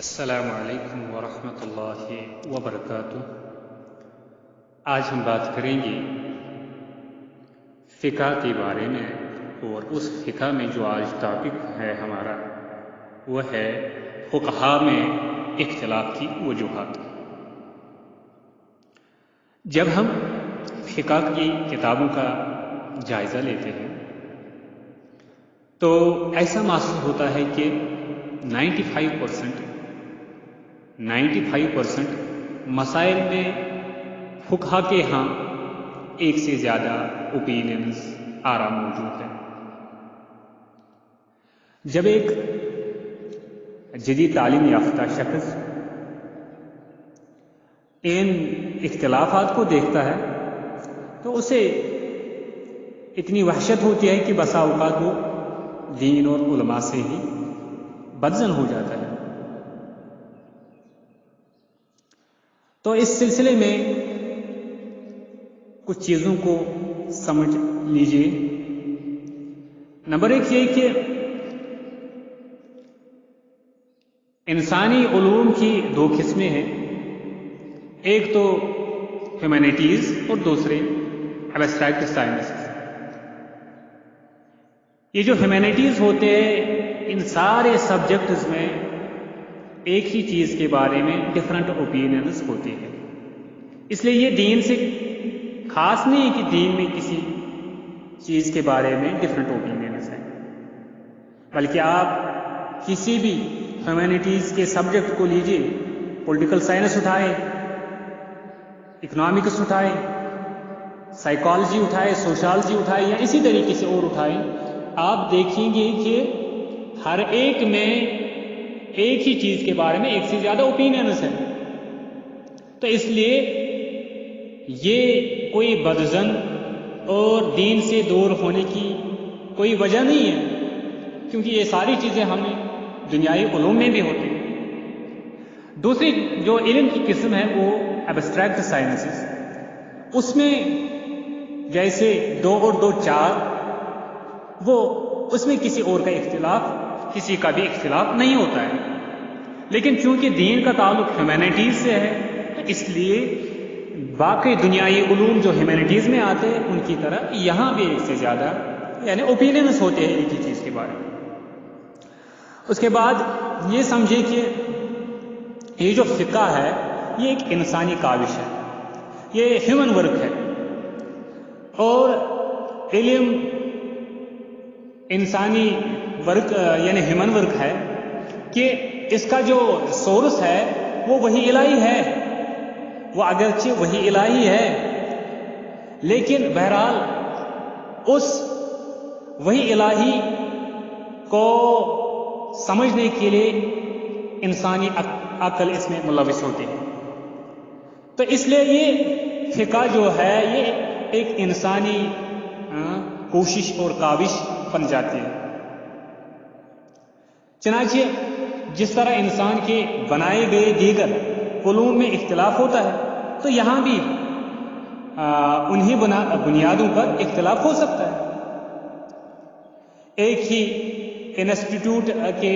السلام علیکم ورحمۃ اللہ وبرکاتہ۔ آج ہم بات کریں گے فقہ کے بارے میں، اور اس فقہ میں جو آج ٹاپک ہے ہمارا وہ ہے فقہا میں اختلاف کی وجوہات۔ جب ہم فقہ کی کتابوں کا جائزہ لیتے ہیں تو ایسا محسوس ہوتا ہے کہ 95% مسائل میں فقہا کے ہاں ایک سے زیادہ اوپینینز آرا موجود ہیں۔ جب ایک جدید تعلیم یافتہ شخص ان اختلافات کو دیکھتا ہے تو اسے اتنی وحشت ہوتی ہے کہ بسا اوقات وہ دین اور علماء سے ہی بدظن ہو جاتا ہے۔ تو اس سلسلے میں کچھ چیزوں کو سمجھ لیجئے۔ نمبر 1 یہ کہ انسانی علوم کی 2 قسمیں ہیں، ایک تو ہیومینٹیز اور دوسرے ایبسٹریکٹ سائنسز۔ یہ جو ہیومینٹیز ہوتے ہیں ان سارے سبجیکٹس میں ایک ہی چیز کے بارے میں ڈفرنٹ اوپینینز ہوتے ہیں، اس لیے یہ دین سے خاص نہیں ہے کہ دین میں کسی چیز کے بارے میں ڈفرنٹ اوپینینز ہیں، بلکہ آپ کسی بھی ہیومینٹیز کے سبجیکٹ کو لیجئے، پولیٹیکل سائنس اٹھائے، اکنامکس اٹھائے، سائیکالوجی اٹھائے، سوشالوجی اٹھائے یا اسی طریقے سے اور اٹھائے، آپ دیکھیں گے کہ ہر ایک میں ایک ہی چیز کے بارے میں ایک سے زیادہ اوپینینز ہیں۔ تو اس لیے یہ کوئی بدظن اور دین سے دور ہونے کی کوئی وجہ نہیں ہے، کیونکہ یہ ساری چیزیں ہمیں دنیائی علوم میں بھی ہوتی ہیں۔ دوسری جو علم کی قسم ہے وہ ایبسٹریکٹ سائنسز، اس میں جیسے 2 اور 2 4، وہ اس میں کسی اور کا اختلاف، کسی کا بھی اختلاف نہیں ہوتا ہے، لیکن چونکہ دین کا تعلق ہیومینٹیز سے ہے تو اس لیے باقی دنیائی علوم جو ہیومینٹیز میں آتے ہیں ان کی طرح یہاں بھی ایک سے زیادہ یعنی اوپینینز ہوتے ہیں ایک ہی چیز کے بارے میں۔ اس کے بعد یہ سمجھے کہ یہ جو فقہ ہے یہ ایک انسانی کاوش ہے، یہ ہیومن ورک ہے، اور علم انسانی ورک یعنی ہیومن ورک ہے کہ اس کا جو سورس ہے وہ وہی الہی ہے، وہ اگرچہ وہی الہی ہے لیکن بہرحال اس وہی الہی کو سمجھنے کے لیے انسانی عقل اس میں ملوث ہوتی ہے۔ تو اس لیے یہ فقہ جو ہے یہ ایک انسانی کوشش اور کاوش بن جاتی ہے۔ چنانچہ جس طرح انسان کے بنائے گئے دیگر علوم میں اختلاف ہوتا ہے تو یہاں بھی انہی بنیادوں پر اختلاف ہو سکتا ہے۔ ایک ہی انسٹیٹیوٹ کے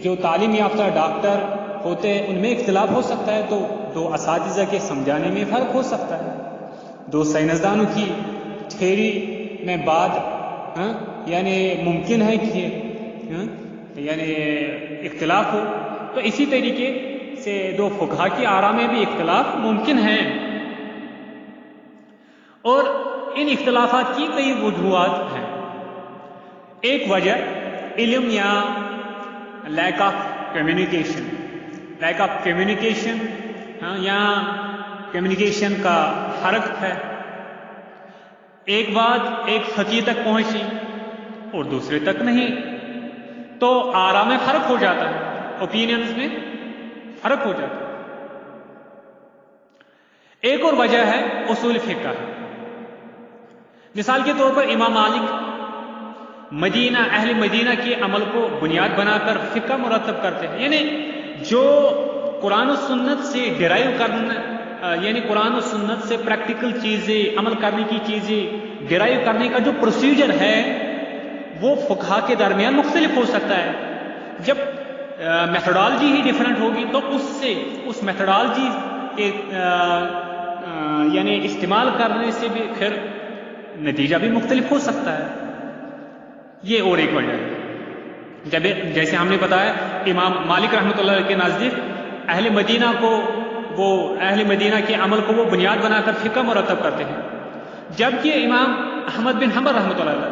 جو تعلیم یافتہ ڈاکٹر ہوتے ہیں ان میں اختلاف ہو سکتا ہے، تو 2 اساتذہ کے سمجھانے میں فرق ہو سکتا ہے، 2 سائنسدانوں کی تھیوری میں بات یعنی ممکن ہے کہ یعنی اختلاف ہو، تو اسی طریقے سے 2 فقہا کی آراء میں بھی اختلاف ممکن ہے، اور ان اختلافات کی کئی وجوہات ہیں۔ ایک وجہ علم یا لیک آف کمیونیکیشن یا کمیونیکیشن کا فرق ہے۔ ایک بات ایک فقیہ تک پہنچی اور دوسرے تک نہیں، تو آراء میں فرق ہو جاتا ہے، اوپینینز میں فرق ہو جاتا ہے۔ ایک اور وجہ ہے اصول فقہ۔ مثال کے طور پر امام مالک اہل مدینہ کے عمل کو بنیاد بنا کر فقہ مرتب کرتے ہیں، یعنی جو قرآن و سنت سے ڈرائیو کرنا یعنی قرآن و سنت سے پریکٹیکل چیزیں، عمل کرنے کی چیزیں ڈرائیو کرنے کا جو پروسیجر ہے وہ فقہا کے درمیان مختلف ہو سکتا ہے۔ جب میتھڈالوجی ہی ڈفرینٹ ہوگی تو اس میتھڈالوجی کے یعنی استعمال کرنے سے بھی پھر نتیجہ بھی مختلف ہو سکتا ہے. یہ اور ایک وجہ ہے. جیسے ہم نے بتایا امام مالک رحمۃ اللہ کے نزدیک اہل مدینہ کے عمل کو وہ بنیاد بنا کر فقہ مرتب کرتے ہیں، جبکہ امام احمد بن حنبل رحمۃ اللہ علیہ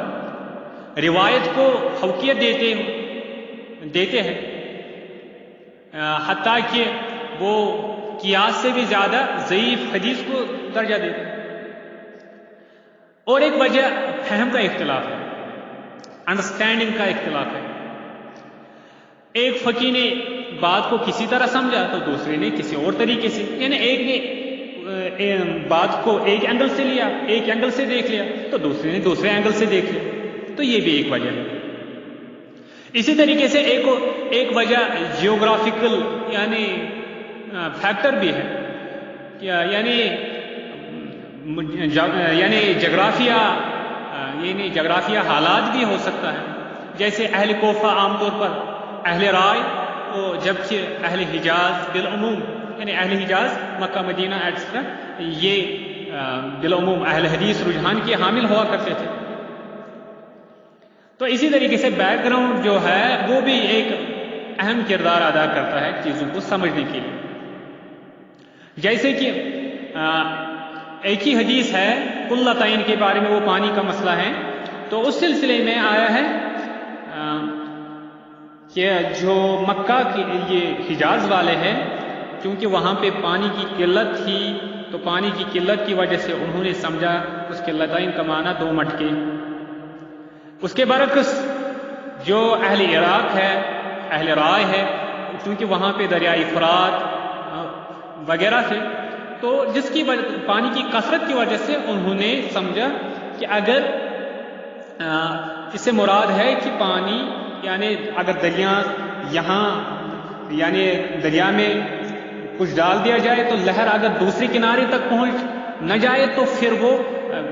روایت کو فوقیت دیتے ہیں، حتیٰ کہ وہ قیاس سے بھی زیادہ ضعیف حدیث کو درجہ دیتے ہیں. اور ایک وجہ فہم کا اختلاف ہے، انڈرسٹینڈنگ کا اختلاف ہے. ایک فقی نے بات کو کسی طرح سمجھا تو دوسرے نے کسی اور طریقے سے، یعنی ایک نے بات کو ایک اینگل سے لیا، ایک اینگل سے دیکھ لیا تو دوسرے نے دوسرے اینگل سے دیکھ لیا. تو یہ بھی ایک وجہ ہے. اسی طریقے سے ایک وجہ جیوگرافیکل یعنی فیکٹر بھی ہے، یعنی جغرافیہ حالات بھی ہو سکتا ہے. جیسے اہل کوفہ عام طور پر اہل رائے، جبکہ اہل حجاز بالعموم یعنی اہل حجاز مکہ مدینہ ایٹسٹرا یہ بالعموم اہل حدیث رجحان کے حامل ہوا کرتے تھے. تو اسی طریقے سے بیک گراؤنڈ جو ہے وہ بھی ایک اہم کردار ادا کرتا ہے چیزوں کو سمجھنے کے لیے. جیسے کہ ایک ہی حدیث ہے قلتین کے بارے میں، وہ پانی کا مسئلہ ہے، تو اس سلسلے میں آیا ہے کہ جو مکہ کے یہ حجاز والے ہیں، کیونکہ وہاں پہ پانی کی قلت تھی تو پانی کی قلت کی وجہ سے انہوں نے سمجھا اس قلتین کا معنی 2 مٹکے. اس کے برعکس جو اہل عراق ہے، اہل رائے ہے، کیونکہ وہاں پہ دریائے فرات وغیرہ تھے، تو جس کی پانی کی کثرت کی وجہ سے انہوں نے سمجھا کہ اگر اس سے مراد ہے کہ پانی یعنی اگر دریا میں کچھ ڈال دیا جائے تو لہر اگر دوسری کنارے تک پہنچ نہ جائے تو پھر وہ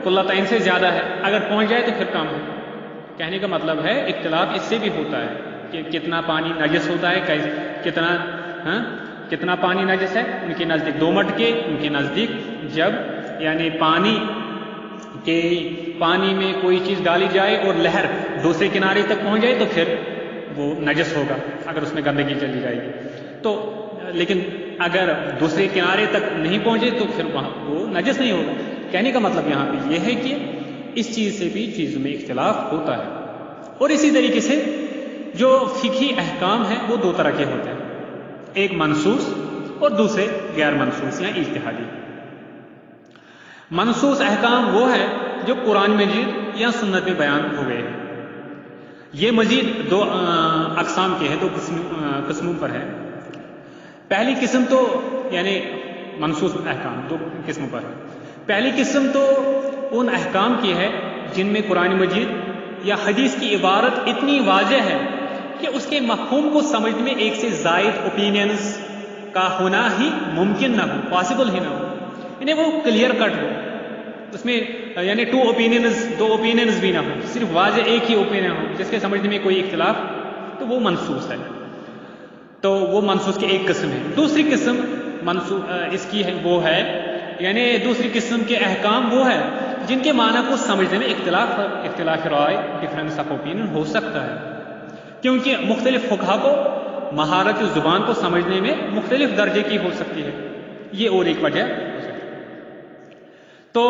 قلتین سے زیادہ ہے، اگر پہنچ جائے تو پھر کم ہے. کہنے کا مطلب ہے اختلاف اس سے بھی ہوتا ہے کہ کتنا پانی نجس ہوتا ہے، کتنا پانی نجس ہے. ان کے نزدیک 2 مٹکے، ان کے نزدیک جب یعنی پانی میں کوئی چیز ڈالی جائے اور لہر دوسرے کنارے تک پہنچ جائے تو پھر وہ نجس ہوگا اگر اس میں گندگی چلی جائے گی. تو لیکن اگر دوسرے کنارے تک نہیں پہنچے تو پھر وہاں وہ نجس نہیں ہوگا. کہنے کا مطلب یہاں پہ یہ ہے کہ اس چیز سے بھی چیزوں میں اختلاف ہوتا ہے. اور اسی طریقے سے جو فقہی احکام ہیں وہ 2 طرح کے ہوتے ہیں، ایک منسوس اور دوسرے غیر منسوس یا اجتہادی. منسوس احکام وہ ہے جو قرآن مجید یا سنت میں بیان ہوئے ہیں. یہ مزید 2 اقسام کے ہیں، 2 قسموں پر ہے. پہلی قسم تو یعنی منسوس احکام 2 قسموں پر ہے. پہلی قسم تو ان احکام کی ہے جن میں قرآن مجید یا حدیث کی عبارت اتنی واضح ہے کہ اس کے مفہوم کو سمجھنے میں ایک سے زائد اوپینینز کا ہونا ہی ممکن نہ ہو، پاسبل ہی نہ ہو، یعنی وہ کلیئر کٹ ہو، اس میں یعنی 2 اوپینینز بھی نہ ہو، صرف واضح ایک ہی اوپینین ہو جس کے سمجھنے میں کوئی اختلاف، تو وہ منسوس ہے. تو وہ منسوس کی ایک قسم ہے. دوسری قسم اس کی ہے وہ ہے یعنی دوسری قسم کے احکام وہ ہے جن کے معنی کو سمجھنے میں اختلاف رائے، ڈفرینس آف اوپینین ہو سکتا ہے، کیونکہ مختلف فقہا کو مہارت زبان کو سمجھنے میں مختلف درجے کی ہو سکتی ہے. یہ اور ایک وجہ ہو سکتی ہے. تو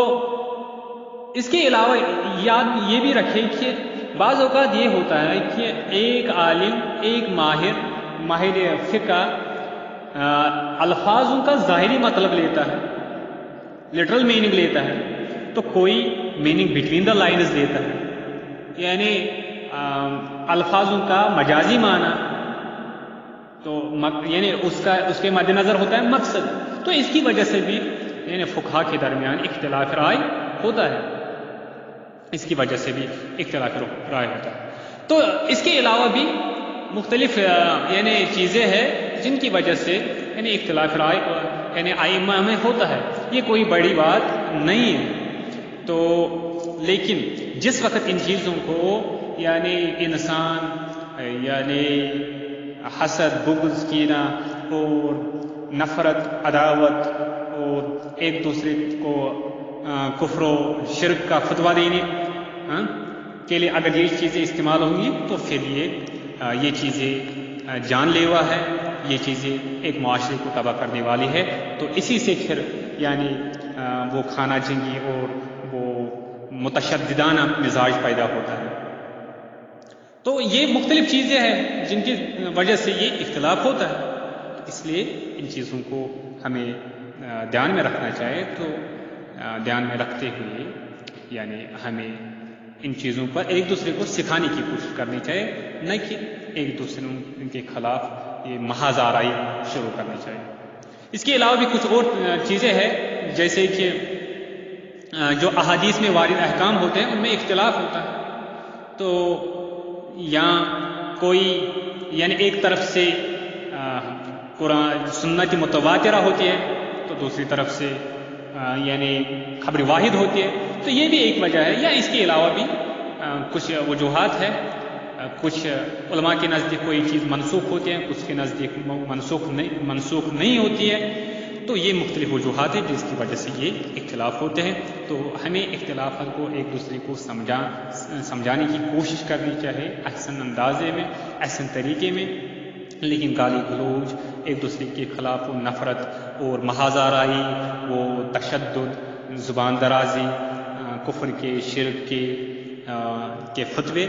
اس کے علاوہ یاد یہ بھی رکھیں کہ بعض اوقات یہ ہوتا ہے کہ ایک عالم، ایک ماہر فقہ الفاظوں کا ظاہری مطلب لیتا ہے، لٹرل میننگ لیتا ہے، تو کوئی میننگ بٹوین دا لائنز لیتا ہے، یعنی الفاظوں کا مجازی معنی، تو یعنی اس کے مد نظر ہوتا ہے مقصد. تو اس کی وجہ سے بھی یعنی فقہا کے درمیان اختلاف رائے ہوتا ہے، اس کی وجہ سے بھی اختلاف رائے ہوتا ہے. تو اس کے علاوہ بھی مختلف یعنی چیزیں ہیں جن کی وجہ سے یعنی اختلاف رائے یعنی ائمہ میں ہوتا ہے. یہ کوئی بڑی بات نہیں ہے. تو لیکن جس وقت ان چیزوں کو یعنی انسان یعنی حسد، بغض، کینہ اور نفرت، عداوت اور ایک دوسرے کو کفر و شرک کا فتویٰ دینے کے لیے اگر یہ چیزیں استعمال ہوں گی تو پھر یہ چیزیں جان لیوا ہے، یہ چیزیں ایک معاشرے کو تباہ کرنے والی ہے. تو اسی سے پھر یعنی وہ خانہ جنگی اور وہ متشددانہ مزاج پیدا ہوتا ہے. تو یہ مختلف چیزیں ہیں جن کی وجہ سے یہ اختلاف ہوتا ہے. اس لیے ان چیزوں کو ہمیں دھیان میں رکھنا چاہیے. تو دھیان میں رکھتے ہوئے یعنی ہمیں ان چیزوں پر ایک دوسرے کو سکھانے کی کوشش کرنی چاہیے، نہ کہ ایک دوسرے کے خلاف یہ محاذ آرائی شروع کرنی چاہیے. اس کے علاوہ بھی کچھ اور چیزیں ہیں جیسے کہ جو احادیث میں وارد احکام ہوتے ہیں ان میں اختلاف ہوتا ہے. تو یا کوئی یعنی ایک طرف سے قرآن سنت متواترہ ہوتی ہے تو دوسری طرف سے یعنی خبر واحد ہوتی ہے. تو یہ بھی ایک وجہ ہے. یا اس کے علاوہ بھی کچھ وجوہات ہیں. کچھ علماء کے نزدیک کوئی چیز منسوخ ہوتی ہے، کچھ کے نزدیک منسوخ نہیں ہوتی ہے. تو یہ مختلف وجوہات ہیں جس کی وجہ سے یہ اختلاف ہوتے ہیں. تو ہمیں اختلافات کو ایک دوسرے کو سمجھانے کی کوشش کرنی چاہیے احسن اندازے میں، احسن طریقے میں. لیکن گالی گلوچ، ایک دوسرے کے خلاف نفرت اور محاذ آرائی، وہ تشدد، زبان درازی، کفر کے، شرک کے فتوے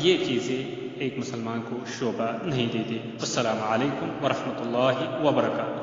یہ چیزیں ایک مسلمان کو شعبہ نہیں دیتے. السلام علیکم ورحمۃ اللہ وبرکاتہ.